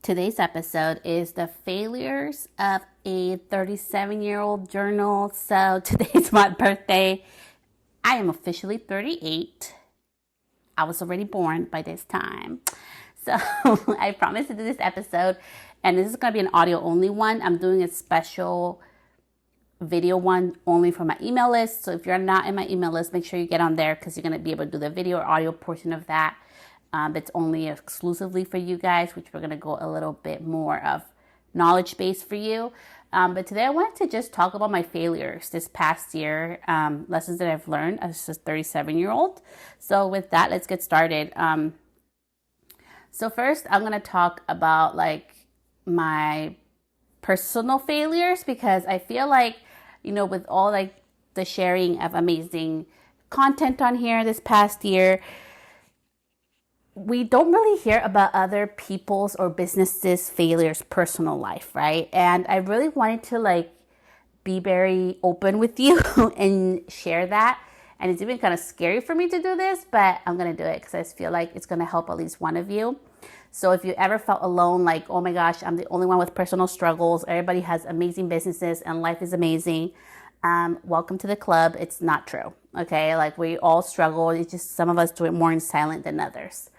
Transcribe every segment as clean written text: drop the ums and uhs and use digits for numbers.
Today's episode is the failures of a 37-year-old journal. So today's my birthday. I am officially 38. I was already born by this time. So I promised to do this episode, and this is going to be an audio only one. I'm doing a special video one only for my email list. So if you're not in my email list, make sure you get on there because you're going to be able to do the video or audio portion of that. It's only exclusively for you guys, which we're going to go a little bit more of knowledge base for you. But today I wanted to just talk about my failures this past year, lessons that I've learned as a 37-year-old. So with that, let's get started. So first, I'm going to talk about like my personal failures because I feel like, with all like the sharing of amazing content on here this past year, we don't really hear about other people's or businesses' failures, personal life, right? And I really wanted to be very open with you and share that. And it's even kind of scary for me to do this, but I'm going to do it because I just feel like it's going to help at least one of you. So if you ever felt alone, like, oh my gosh, I'm the only one with personal struggles, everybody has amazing businesses and life is amazing, welcome to the club. It's not true, okay? Like we all struggle. It's just some of us do it more in silent than others.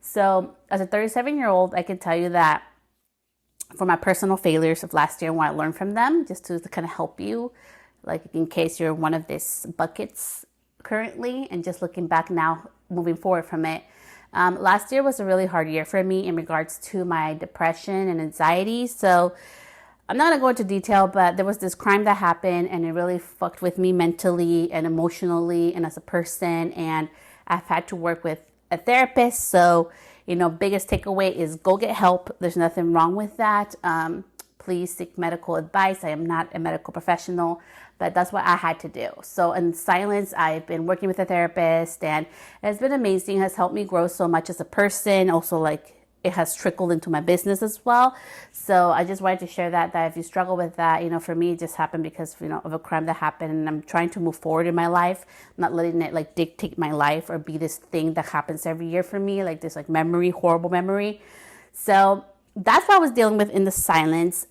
So as a 37-year-old, I can tell you that for my personal failures of last year and what I learned from them, just to kind of help you, like in case you're one of these buckets currently and just looking back now, moving forward from it. Last year was a really hard year for me in regards to my depression and anxiety. So I'm not going to go into detail, but there was this crime that happened and it really fucked with me mentally and emotionally and as a person. And I've had to work with a therapist. So, biggest takeaway is go get help. There's nothing wrong with that. Please seek medical advice. I am not a medical professional, but that's what I had to do. So in silence, I've been working with a therapist and it's been amazing. It has helped me grow so much as a person. Also, it has trickled into my business as well. So I just wanted to share that if you struggle with that, for me, it just happened because, of a crime that happened and I'm trying to move forward in my life, not letting it dictate my life or be this thing that happens every year for me, like this memory, horrible memory. So that's what I was dealing with in the silence.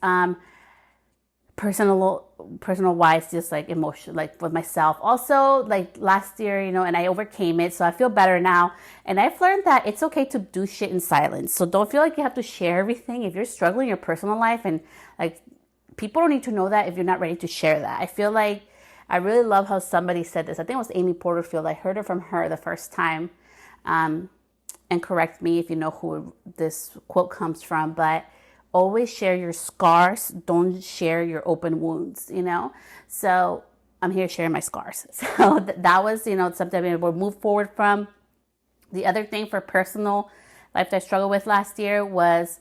Personal wise, just emotion, with myself. Also, last year, and I overcame it. So I feel better now. And I've learned that it's okay to do shit in silence. So don't feel like you have to share everything. If you're struggling in your personal life and people don't need to know that if you're not ready to share that. I feel like I really love how somebody said this. I think it was Amy Porterfield. I heard it from her the first time. And correct me if you know who this quote comes from, but always share your scars. Don't share your open wounds, So I'm here sharing my scars. So that was, something we will move forward from. The other thing for personal life that I struggled with last year was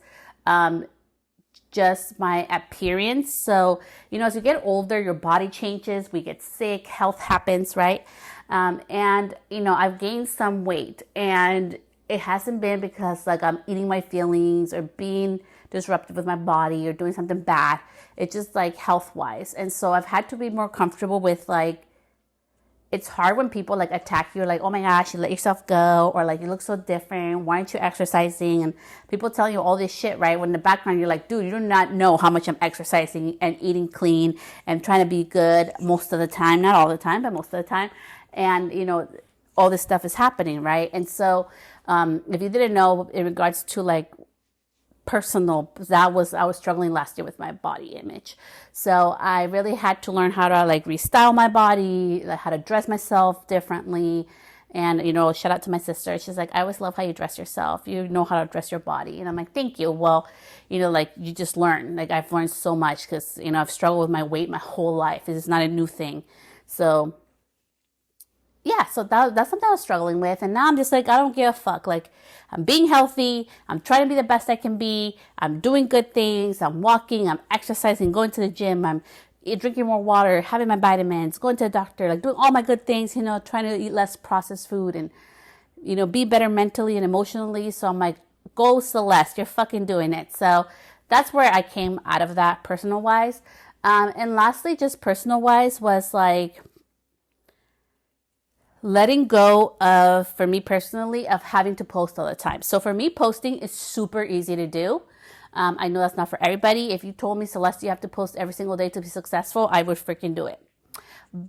just my appearance. So, as you get older, your body changes, we get sick, health happens, right? And I've gained some weight and it hasn't been because I'm eating my feelings or being disruptive with my body or doing something bad. It's just health wise. And so I've had to be more comfortable with it's hard when people attack you, oh my gosh, you let yourself go, or you look so different, why aren't you exercising? And people tell you all this shit, right? When in the background you're like, dude, you do not know how much I'm exercising and eating clean and trying to be good most of the time, not all the time, but most of the time. And all this stuff is happening, right? And so if you didn't know, in regards to personal, I was struggling last year with my body image. So I really had to learn how to restyle my body, how to dress myself differently. And, shout out to my sister. She's like, I always love how you dress yourself. You know how to dress your body. And I'm like, thank you. Well, you just learn. I've learned so much because, I've struggled with my weight my whole life. It's not a new thing. So yeah, so that's something I was struggling with. And now I'm just I don't give a fuck. I'm being healthy. I'm trying to be the best I can be. I'm doing good things. I'm walking. I'm exercising, going to the gym. I'm drinking more water, having my vitamins, going to the doctor, doing all my good things, trying to eat less processed food and, be better mentally and emotionally. So I'm go Celeste, you're fucking doing it. So that's where I came out of that personal wise. And lastly, just personal wise was letting go of, for me personally, of having to post all the time. So for me, posting is super easy to do. I know that's not for everybody. If you told me, Celeste, you have to post every single day to be successful, I would freaking do it.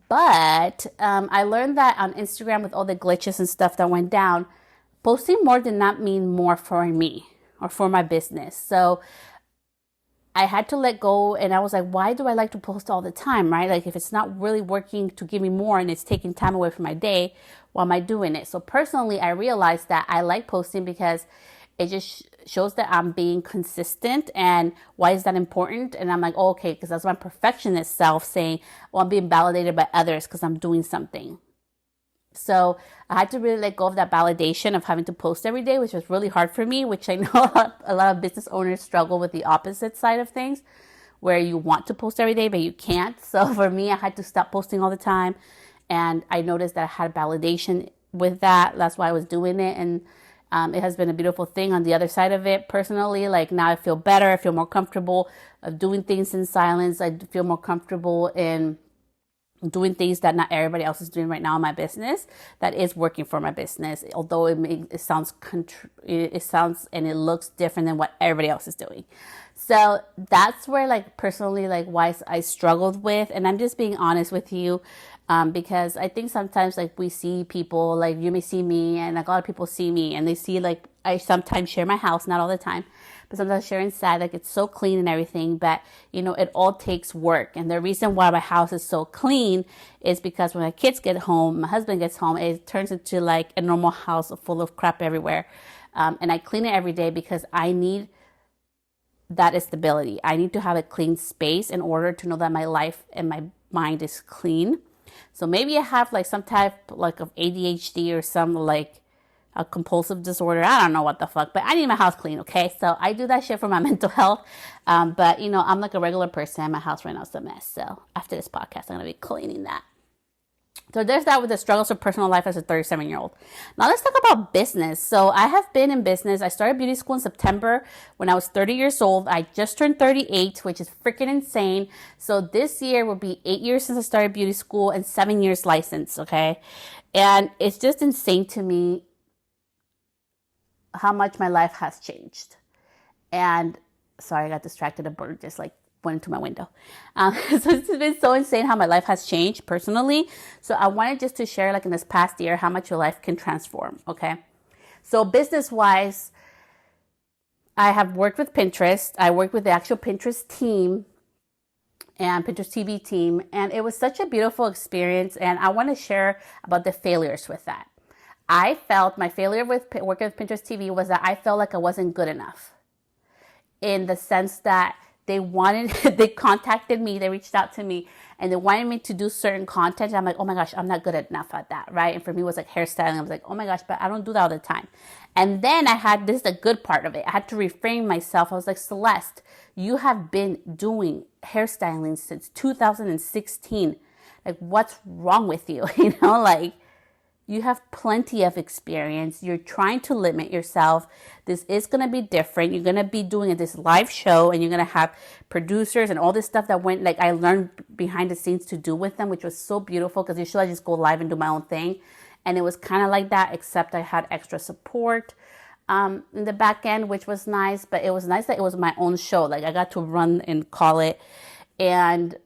But I learned that on Instagram, with all the glitches and stuff that went down, posting more did not mean more for me or for my business. So I had to let go, and I was like, why do I like to post all the time, right? Like, if it's not really working to give me more and it's taking time away from my day, why am I doing it? So personally, I realized that I like posting because it just shows that I'm being consistent. And why is that important? And I'm like, oh, okay, because that's my perfectionist self saying, well, I'm being validated by others because I'm doing something. So I had to really let go of that validation of having to post every day, which was really hard for me, which I know a lot of business owners struggle with the opposite side of things, where you want to post every day, but you can't. So for me, I had to stop posting all the time. And I noticed that I had validation with that. That's why I was doing it. And it has been a beautiful thing on the other side of it. Personally, like, now I feel better. I feel more comfortable of doing things in silence. I feel more comfortable in doing things that not everybody else is doing right now in my business that is working for my business, although it sounds and it looks different than what everybody else is doing. So that's where, like, personally, like, why I struggled with, and I'm just being honest with you, because I think sometimes, like, we see people, like, you may see me, and like a lot of people see me and they see, like, I sometimes share my house, not all the time, but sometimes share inside, like, it's so clean and everything, but it all takes work. And the reason why my house is so clean is because when my kids get home, my husband gets home, it turns into like a normal house full of crap everywhere. And I clean it every day because I need that stability. I need to have a clean space in order to know that my life and my mind is clean. So maybe I have like some type like of ADHD or some like a compulsive disorder. I don't know what the fuck, but I need my house clean, okay? So I do that shit for my mental health. But I'm like a regular person. My house right now is a mess. So after this podcast, I'm going to be cleaning that. So there's that with the struggles of personal life as a 37-year-old. Now let's talk about business. So I have been in business. I started beauty school in September when I was 30 years old. I just turned 38, which is freaking insane. So this year will be 8 years since I started beauty school and 7 years licensed, okay? And it's just insane to me how much my life has changed. And sorry, I got distracted. A bird just like went into my window. So it's been so insane how my life has changed personally. So I wanted just to share, like, in this past year, how much your life can transform. Okay. So business wise, I have worked with Pinterest. I worked with the actual Pinterest team and Pinterest TV team. And it was such a beautiful experience. And I want to share about the failures with that. I felt my failure with working with Pinterest TV was that I felt like I wasn't good enough, in the sense that they contacted me, they reached out to me, and they wanted me to do certain content. And I'm like, oh my gosh, I'm not good enough at that, right? And for me, it was like hairstyling. I was like, oh my gosh, but I don't do that all the time. And then this is the good part of it. I had to reframe myself. I was like, Celeste, you have been doing hairstyling since 2016. Like, what's wrong with you? Like, you have plenty of experience. You're trying to limit yourself. This is going to be different. You're going to be doing this live show, and you're going to have producers and all this stuff that went, like, I learned behind the scenes to do with them, which was so beautiful, because usually I just go live and do my own thing. And it was kind of like that, except I had extra support in the back end, which was nice. But it was nice that it was my own show. Like, I got to run and call it. And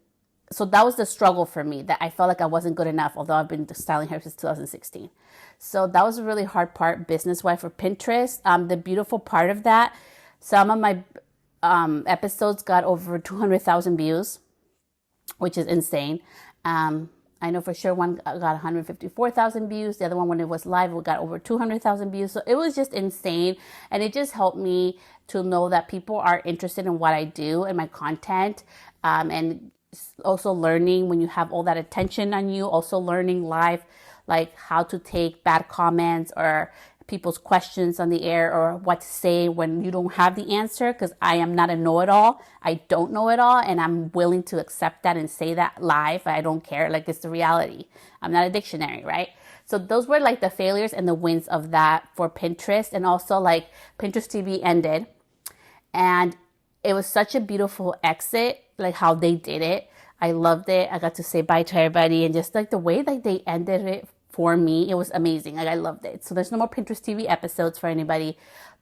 so that was the struggle for me, that I felt like I wasn't good enough, although I've been styling hair since 2016. So that was a really hard part business-wise for Pinterest. The beautiful part of that, some of my episodes got over 200,000 views, which is insane. I know for sure one got 154,000 views. The other one, when it was live, it got over 200,000 views. So it was just insane. And it just helped me to know that people are interested in what I do and my content, and also learning when you have all that attention on you, also learning live, like how to take bad comments or people's questions on the air, or what to say when you don't have the answer, because I am not a know-it-all. I don't know it all, and I'm willing to accept that and say that live. I don't care. Like, it's the reality. I'm not a dictionary, right? So those were like the failures and the wins of that for Pinterest. And also, like, Pinterest TV ended, and it was such a beautiful exit, like how they did it. I loved it. I got to say bye to everybody, and just like the way that they ended it for me, it was amazing. Like, I loved it. So there's no more Pinterest TV episodes for anybody,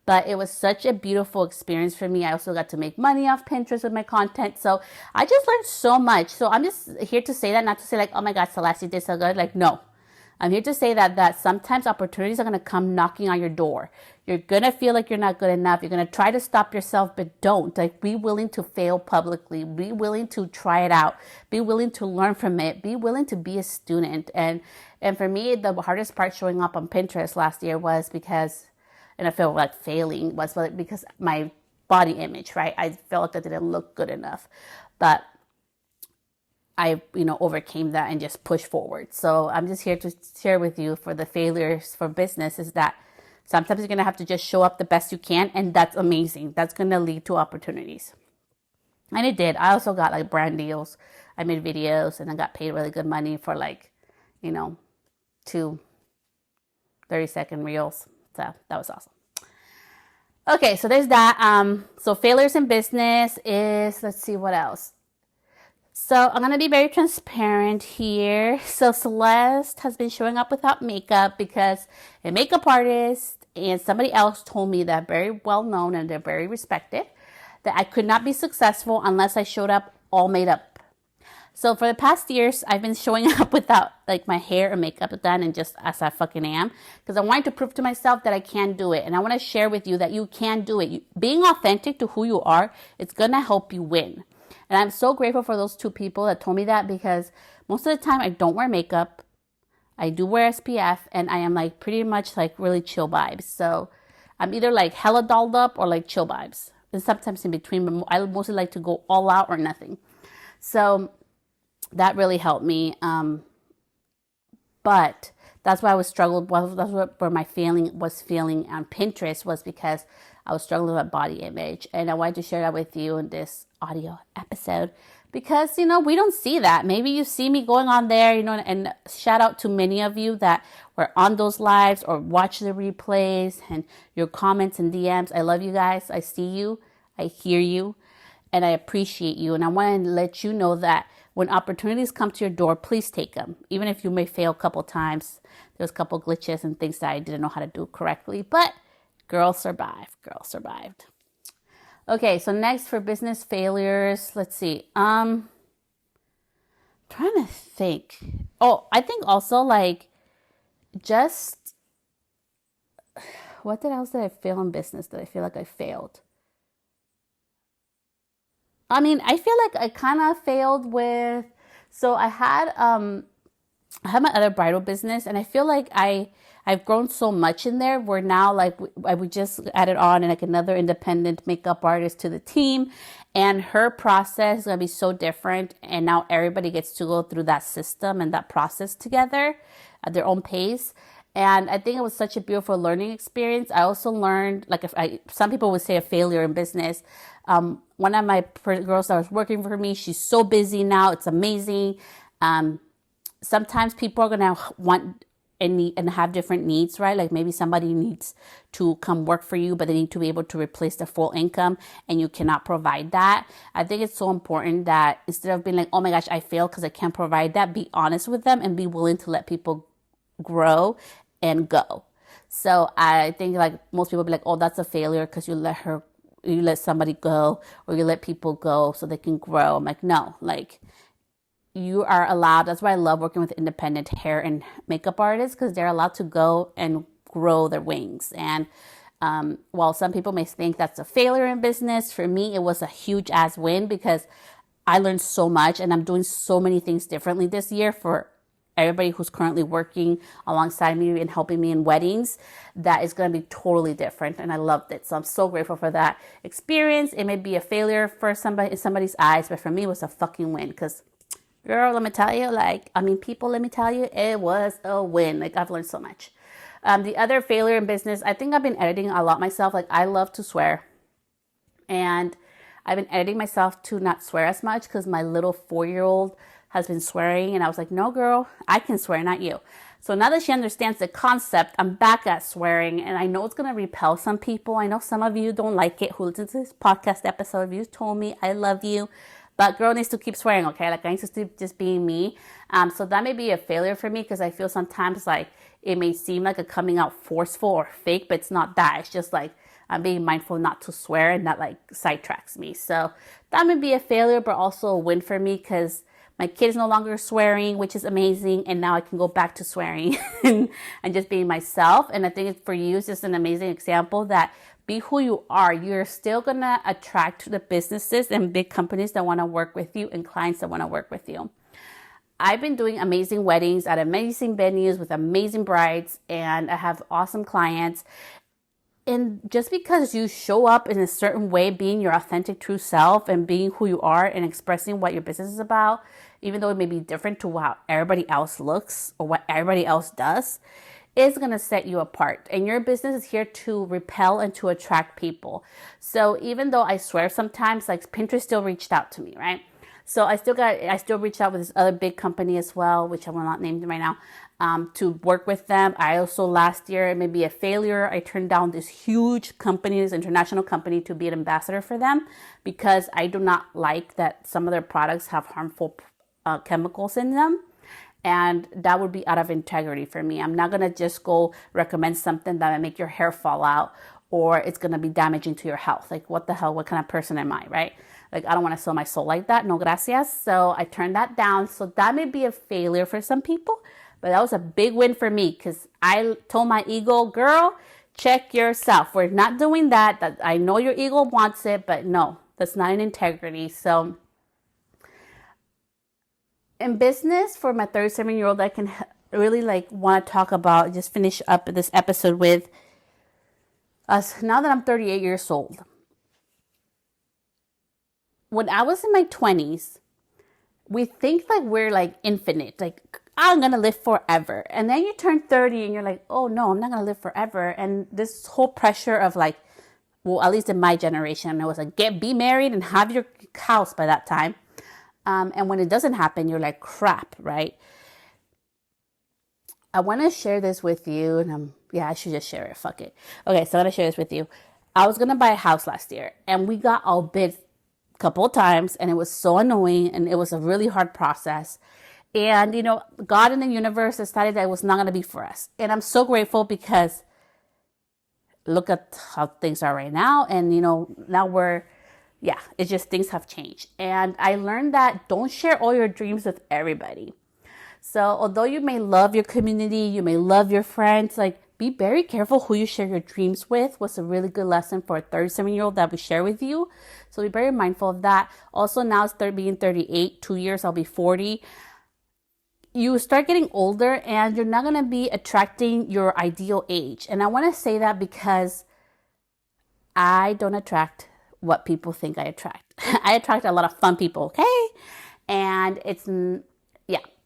But it was such a beautiful experience for me. I also got to make money off Pinterest with my content. So I just learned so much. So I'm just here to say that, not to say like, oh my God, Celeste, you did so good. Like, no. I'm here to say that sometimes opportunities are going to come knocking on your door. You're going to feel like you're not good enough. You're going to try to stop yourself, but don't. Like, be willing to fail publicly. Be willing to try it out. Be willing to learn from it. Be willing to be a student. And for me, the hardest part showing up on Pinterest last year was because, and I feel like failing, was because my body image, right? I felt like I didn't look good enough. But I, overcame that and just pushed forward. So I'm just here to share with you for the failures for business is that sometimes you're going to have to just show up the best you can. And that's amazing. That's going to lead to opportunities. And it did. I also got like brand deals. I made videos and I got paid really good money for like, 2 30-second reels. So that was awesome. Okay, so there's that. So failures in business is, let's see what else. So I'm going to be very transparent here. So Celeste has been showing up without makeup because a makeup artist and somebody else told me that very well known and they're very respected, that I could not be successful unless I showed up all made up. So for the past years, I've been showing up without like my hair and makeup done and just as I fucking am, because I wanted to prove to myself that I can do it. And I want to share with you that you can do it. Being authentic to who you are, it's going to help you win. And I'm so grateful for those 2 people that told me that, because most of the time I don't wear makeup. I do wear SPF and I am like pretty much like really chill vibes. So I'm either like hella dolled up or like chill vibes. And sometimes in between, but I mostly like to go all out or nothing. So that really helped me. But that's why I was struggled. Well, that's where my feeling on Pinterest was, because I was struggling with my body image. And I wanted to share that with you in this audio episode because, we don't see that. Maybe you see me going on there, and shout out to many of you that were on those lives or watch the replays and your comments and DMs. I love you guys. I see you. I hear you. And I appreciate you. And I want to let you know that when opportunities come to your door, please take them. Even if you may fail a couple times. There's a couple glitches and things that I didn't know how to do correctly. But girl survived. Okay, so next for business failures, let's see. Trying to think. Oh, I think also like just what else did I fail in business that I feel like I failed? I mean, I feel like I kind of failed with, so I had my other bridal business, and I feel like I've grown so much in there where now like I would just added on and like another independent makeup artist to the team, and her process is going to be so different. And now everybody gets to go through that system and that process together at their own pace. And I think it was such a beautiful learning experience. I also learned, like some people would say a failure in business. One of my girls that was working for me, she's so busy now. It's amazing. Sometimes people are going to want and need and have different needs, right? Like maybe somebody needs to come work for you, but they need to be able to replace their full income and you cannot provide that. I think it's so important that instead of being like, oh my gosh, I failed because I can't provide that, be honest with them and be willing to let people grow and go. So I think like most people be like, oh, that's a failure because you let somebody go or you let people go so they can grow. I'm like, no, like you are allowed. That's why I love working with independent hair and makeup artists, because they're allowed to go and grow their wings. And while some people may think that's a failure in business, for me, it was a huge ass win because I learned so much and I'm doing so many things differently this year for everybody who's currently working alongside me and helping me in weddings. That is going to be totally different. And I loved it. So I'm so grateful for that experience. It may be a failure for somebody in somebody's eyes, but for me, it was a fucking win because girl, let me tell you, people, let me tell you, it was a win. Like, I've learned so much. The other failure in business, I think I've been editing a lot myself. Like, I love to swear. And I've been editing myself to not swear as much because my little 4-year-old has been swearing. And I was like, no, girl, I can swear, not you. So now that she understands the concept, I'm back at swearing. And I know it's going to repel some people. I know some of you don't like it who listen to this podcast episode. You told me I love you. But girl needs to keep swearing, okay? Like, I need to keep just being me. So that may be a failure for me because I feel sometimes like it may seem like a coming out forceful or fake, but it's not that. It's just like I'm being mindful not to swear, and that like sidetracks me. So that may be a failure, but also a win for me because my kid is no longer swearing, which is amazing. And now I can go back to swearing and just being myself. And I think for you, it's just an amazing example that be who you are. You're still going to attract the businesses and big companies that want to work with you and clients that want to work with you. I've been doing amazing weddings at amazing venues with amazing brides, and I have awesome clients. And just because you show up in a certain way, being your authentic true self and being who you are and expressing what your business is about, even though it may be different to how everybody else looks or what everybody else does, is going to set you apart. And your business is here to repel and to attract people. So even though I swear sometimes, like Pinterest still reached out to me, right? So I still reached out with this other big company as well, which I will not name them right now, to work with them. I also last year, it may be a failure, I turned down this huge company, this international company, to be an ambassador for them because I do not like that some of their products have harmful chemicals in them. And that would be out of integrity for me. I'm not going to just go recommend something that might make your hair fall out or it's going to be damaging to your health. Like, what the hell? What kind of person am I, right? Like, I don't want to sell my soul like that. No gracias. So I turned that down. So that may be a failure for some people, but that was a big win for me because I told my ego, girl, check yourself. We're not doing that. That I know your ego wants it, but no, that's not an integrity. So in business, for my 37-year-old, I can really like want to talk about, just finish up this episode with us. Now that I'm 38 years old, when I was in my 20s, we think like we're like infinite, like I'm going to live forever. And then you turn 30 and you're like, oh no, I'm not going to live forever. And this whole pressure of like, well, at least in my generation, it was like, be married and have your house by that time. And when it doesn't happen, you're like, crap, right? I want to share this with you. And I should just share it. Fuck it. Okay, so I'm going to share this with you. I was going to buy a house last year and we got outbid a couple of times and it was so annoying and it was a really hard process. And, you know, God in the universe decided that it was not going to be for us. And I'm so grateful because look at how things are right now. And, you know, now it's just things have changed. And I learned that don't share all your dreams with everybody. So although you may love your community, you may love your friends, like be very careful who you share your dreams with was a really good lesson for a 37-year-old that we share with you. So be very mindful of that. Also now it's being 38, 2 years, I'll be 40. You start getting older and you're not going to be attracting your ideal age. And I want to say that because I don't attract what people think I attract. I attract a lot of fun people, okay? And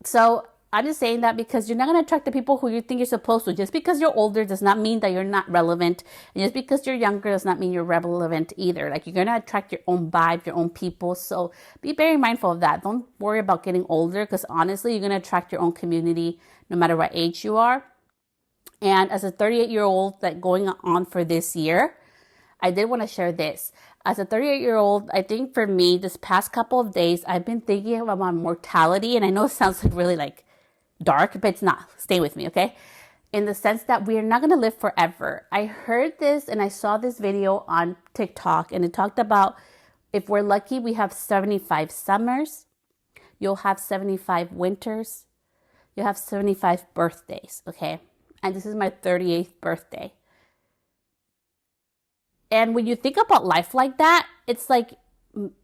so I'm just saying that because you're not going to attract the people who you think you're supposed to. Just because you're older does not mean that you're not relevant. And just because you're younger does not mean you're relevant either. Like, you're going to attract your own vibe, your own people. So be very mindful of that. Don't worry about getting older because honestly, you're going to attract your own community no matter what age you are. And as a 38-year-old that going on for this year, I did want to share this. As a 38-year-old, I think for me, this past couple of days, I've been thinking about my mortality. And I know it sounds like really like dark, but it's not. Stay with me, okay? In the sense that we are not going to live forever. I heard this and I saw this video on TikTok and it talked about if we're lucky, we have 75 summers. You'll have 75 winters. You'll have 75 birthdays, okay? And this is my 38th birthday. And when you think about life like that, it's like,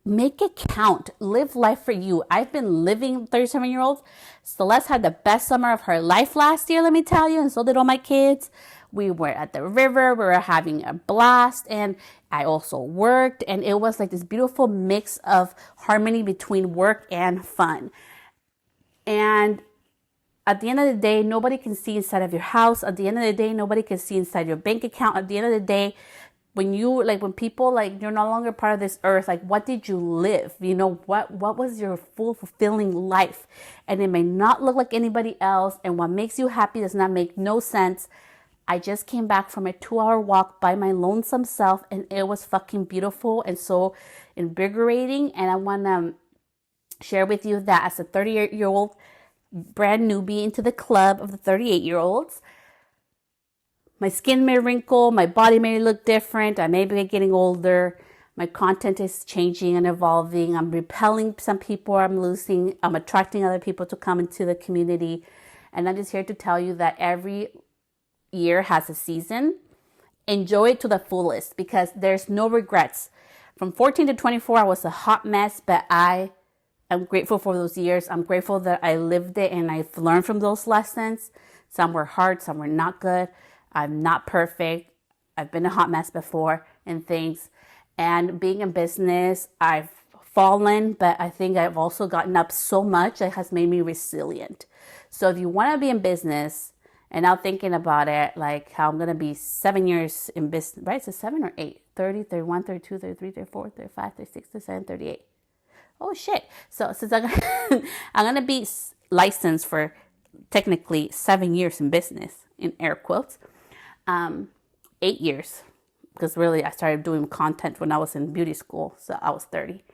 make it count. Live life for you. I've been living 37-year-olds. Celeste had the best summer of her life last year, let me tell you, and so did all my kids. We were at the river. We were having a blast. And I also worked. And it was like this beautiful mix of harmony between work and fun. And at the end of the day, nobody can see inside of your house. At the end of the day, nobody can see inside your bank account. At the end of the day, when people like, you're no longer part of this earth, like, what did you live? You know, what was your full fulfilling life? And it may not look like anybody else. And what makes you happy does not make no sense. I just came back from a 2-hour walk by my lonesome self and it was fucking beautiful and so invigorating. And I want to share with you that as a 38-year-old, brand newbie into the club of the 38-year-olds, my skin may wrinkle, my body may look different, I may be getting older, my content is changing and evolving, I'm repelling some people, I'm attracting other people to come into the community. And I'm just here to tell you that every year has a season. Enjoy it to the fullest because there's no regrets. From 14 to 24, I was a hot mess, but I am grateful for those years. I'm grateful that I lived it and I've learned from those lessons. Some were hard, some were not good. I'm not perfect. I've been a hot mess before and things. And being in business, I've fallen, but I think I've also gotten up so much that has made me resilient. So if you want to be in business, and now thinking about it, like how I'm going to be 7 years in business, right? So 7 or 8, 30, 31, 32, 33, 34, 35, 36, 37, 38. Oh shit. So since I'm going to be licensed for technically 7 years in business, in air quotes, 8 years, because really I started doing content when I was in beauty school. So I was 30.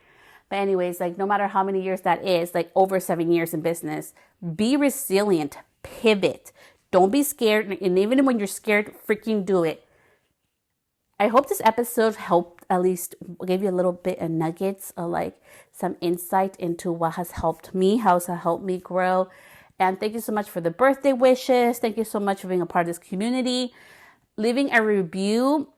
But anyways, like no matter how many years that is, like over 7 years in business, be resilient, pivot. Don't be scared. And even when you're scared, freaking do it. I hope this episode helped, at least gave you a little bit of nuggets of like some insight into what has helped me, how has helped me grow. And thank you so much for the birthday wishes. Thank you so much for being a part of this community. Leaving a review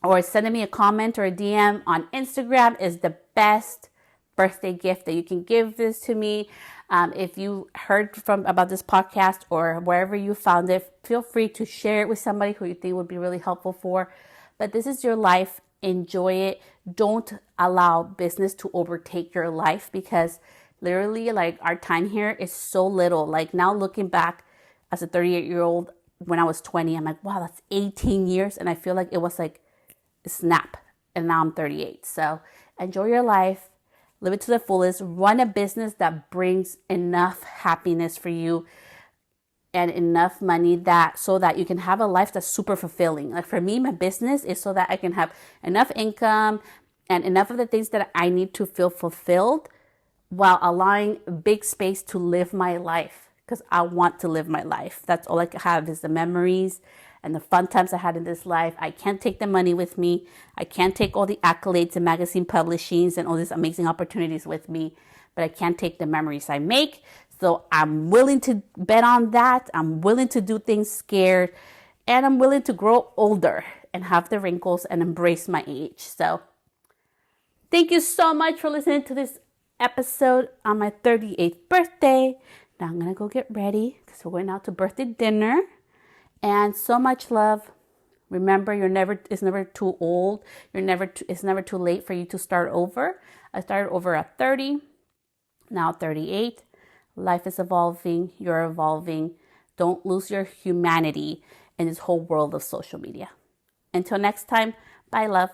or sending me a comment or a DM on Instagram is the best birthday gift that you can give this to me. If you heard about this podcast or wherever you found it, feel free to share it with somebody who you think would be really helpful for. But this is your life. Enjoy it. Don't allow business to overtake your life because literally like our time here is so little. Like now looking back as a 38-year-old when I was 20, I'm like, wow, that's 18 years. And I feel like it was like a snap. And now I'm 38. So enjoy your life. Live it to the fullest. Run a business that brings enough happiness for you and enough money so that you can have a life that's super fulfilling. Like for me, my business is so that I can have enough income and enough of the things that I need to feel fulfilled while allowing big space to live my life because I want to live my life. That's all I have is the memories and the fun times I had in this life. I can't take the money with me. I can't take all the accolades and magazine publishings and all these amazing opportunities with me, but I can't take the memories I make. So I'm willing to bet on that. I'm willing to do things scared, and I'm willing to grow older and have the wrinkles and embrace my age. So thank you so much for listening to this episode on my 38th birthday. Now I'm going to go get ready because we're going out to birthday dinner. And so much love. Remember, it's never too old. It's never too late for you to start over. I started over at 30, now 38. Life is evolving. You're evolving. Don't lose your humanity in this whole world of social media. Until next time, bye, love.